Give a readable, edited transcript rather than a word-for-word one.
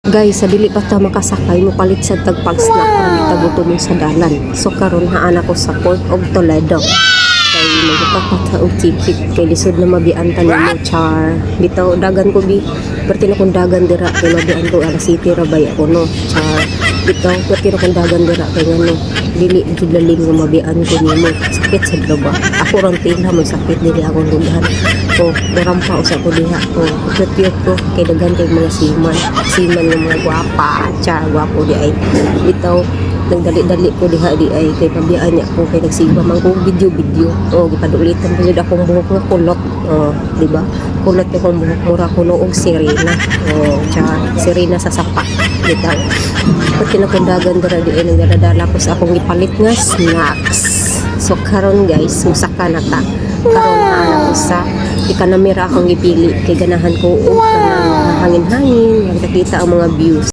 Guys, sa dili pa ta makasakay mo palit sa tagpag-snack kung di taguto mo sa dalan. So karon haan ako sa Port of Toledo. Kay magpapata og ticket kay lisod na mabian ta nimo char. Bitaw dagan ko bi. Perti na kung dagan dira kay mabian ko ala city ra bay ako no. Char. Bitaw perti na kung dagan dira kay ngano. Dili jud lalim nga mabian ko nimo. Sakit sa droga. Ako rang tila mo sakit dili ako lugahan. O, narampa usa ko diha. O, cute ko kay daghan kay mga siman ng mga gwapa, char gwapo di ay. Bitaw nagdali-dali ko diha di ay kay pabiyaan niya ko kay nagsiba man ko video. O, gipadulitan ko jud akong buhok nga kulot. O, di ba? Kulot akong buhok mura kuno og sirena. O, char sirena sa sapa. Bitaw. Pati na kung dagan dira di ay nagdadala ko sa akong gipalit nga snacks. So karon guys, musaka na ta. Karon na ako sa ikanamira akong ipili kay ganahan ko og kanang hangin-hangin, yang nakita ang mga views.